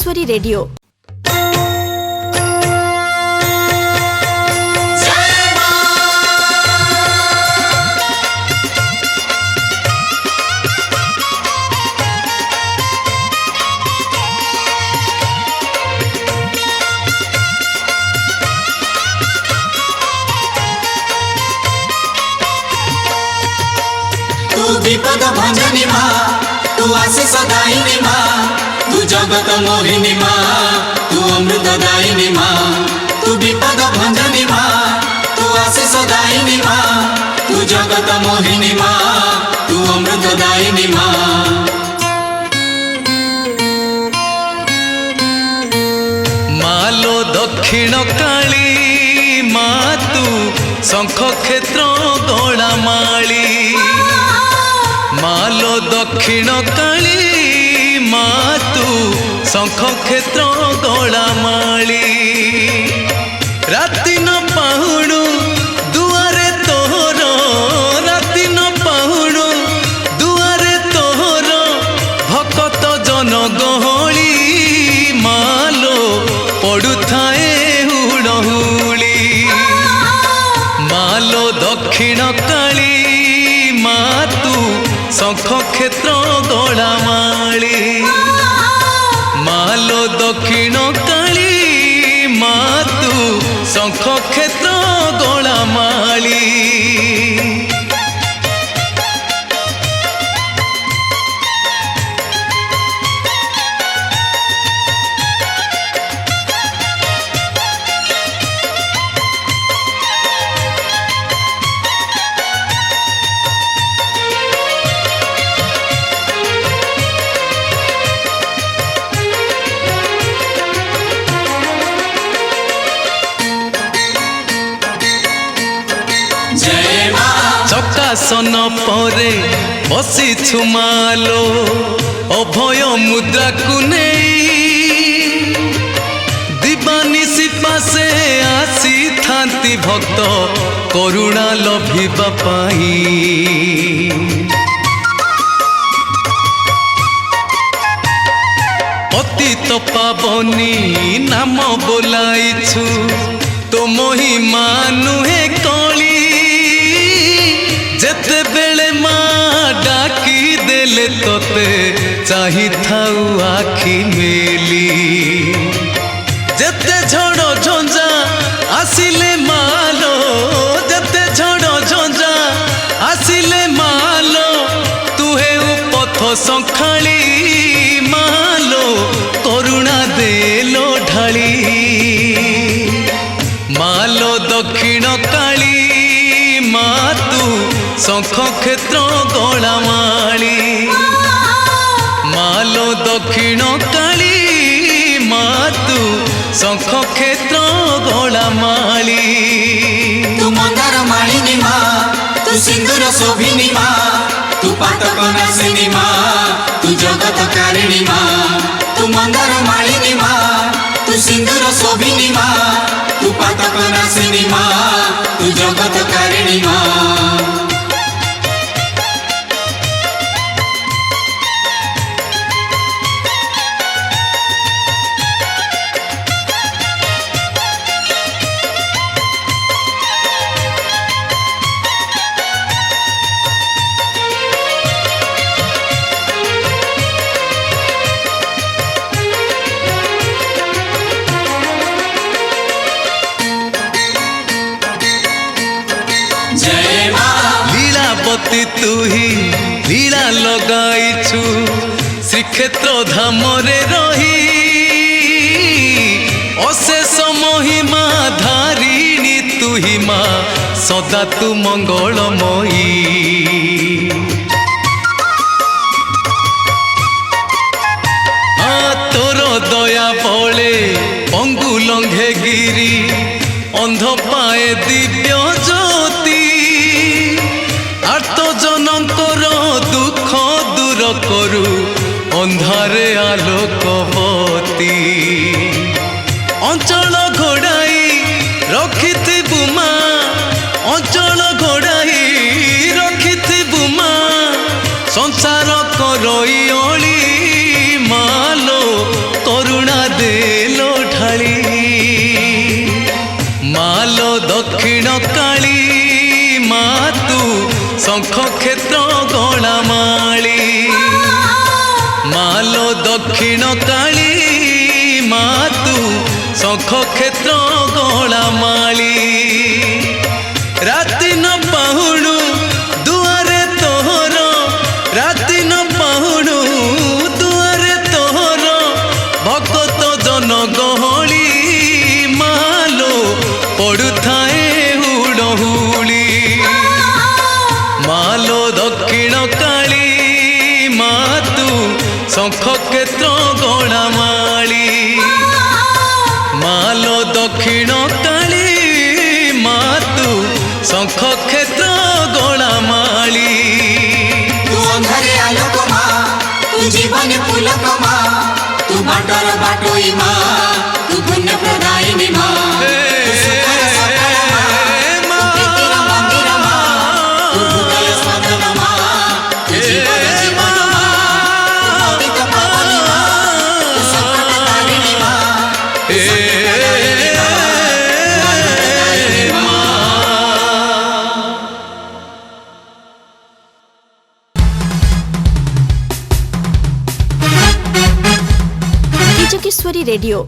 Rajeshwari radio. तू विपद भंजनी माँ, तू आशीष दायिनी माँ, तू जगत मोहिनी माँ, तू अमृत दायिनी माँ। तू विपद भंजनी माँ, तू आशीष दायिनी माँ, तू जगत मोहिनी माँ, तू अमृत दायिनी माँ। मालो दक्षिण काली माँ, तू शंख क्षेत्र गला माली। मालो दक्षिण काली माँ, तू शंख क्षेत्र गला माली। राति न पाहुणु दुआरे तोहर, राति न पाहुणु दुआरे तोहर, भक्त जन गहली मालो पड़ुथाए हुड़हुली। मालो दक्षिण काली माँ, तू शंख क्षेत्र गला माली। मालो दक्षिण काली माँ, तू शंख क्षेत्र गला माली। चकासन परे बसी छुमालो अभय मुद्रा को नहीं। दिवानिसी पासे आसी थांती भक्त करुणा लभिबा पाई। पतित पावनी नाम बोलाइछु, तो महिमा नुहे कली। जेते बेले माँ डाकी देले तोते चाही थाऊ आखि मेली। जेते झड़ झंझा आसिले मालो, जेते झड़ झंझा आसिले मालो, तुहे पथ संखाली मालो करुणा देलो ढाली। मालो दक्षिण काली माँ, तू शंख क्षेत्र गला माली। मालो दक्षिण काली माँ, तू शंख क्षेत्र गला माली। तू मंदार मालिनी माँ, तू सिंदूर शोभिनी माँ, तू पातक नाशिनी माँ, तू जगत कारिणी माँ। तू मंदार मालिनी माँ, तू सिंदूर शोभिनी माँ, तू पातक नाशिनी माँ, तू जगत कारिणी माँ। लीलावती तू ही लीला लगाइछु, श्रीक्षेत्र धाम रे रही। अशेष महिमा धारिणी तू ही माँ, सदा तू मंगलमयी। तोर दया बले पंगु लंघे गिरी, अंध पाए दिव्य ज्योति। आर्त जनकर दुख दूर करु, अंधारे आलोकवती। अंचल घोड़ाई रखिथिबु माँ, अंचल घोड़ाई रखिथिबु माँ, संसार करई अली मालो करु କରୁଣା ଦେଲୋ ଢାଳି ମାଲୋ ଦକ୍ଷିଣ କାଳୀ ମା ତୁ ଶଙ୍ଖ କ୍ଷେତ୍ର ଗଣାମାଳି ମାଲୋ ଦକ୍ଷିଣ କାଳୀ ମା ତୁ ଶଙ୍ଖ କ୍ଷେତ୍ର ଗଣାମାଳି ରାତି ନ ପାହୁଣୁ ଦୁଆରେ ତୋହର ରାତି ନ ପାହୁଣୁ ଦୁଆରେ ତୋହର ଭକତ ଜନ ଗହଳି ମାଲୋ ପଡୁଥାଏ ହୁଡ଼ହୁଳି ମାଲୋ ଦକ୍ଷିଣ କାଳୀ ମା ତୁ ଶଙ୍ଖ କ୍ଷେତ୍ର ଗଣାମାଳି ମାଲୋ ଦକ୍ଷିଣ କାଳୀ ମା ତୁ ଶଙ୍ଖ କ୍ଷେତ୍ର ଗଣାମାଳି ତୁ ଅନ୍ଧାରେ ଆଲୋକ ମା ତୁ ଜୀବନେ ପୁଲକ ମା ତୁ ବାଟର ବାଟୋଇ ମା ତୁ ପୁଣ୍ୟ ପ୍ରଦାୟିନୀ ମା ତୁ ସୁଖର ସକାଳ ମା ତୁ ପ୍ରୀତିର ମନ୍ଦିର ମା ତୁ ହୃଦୟ ସ୍ପନ୍ଦନ ମା ତୁ ଜୀବନ ଜୀବନ ମା ତୁ ପତିତ ପାବନୀ ମା ତୁ ସଂକଟ ତାରିଣୀ ମା ତୁ ସଂକଟ ତାରିଣୀ ମା ତୁ ଅନନ୍ତ ତାରିଣୀ ମା। किशोरी रेडियो।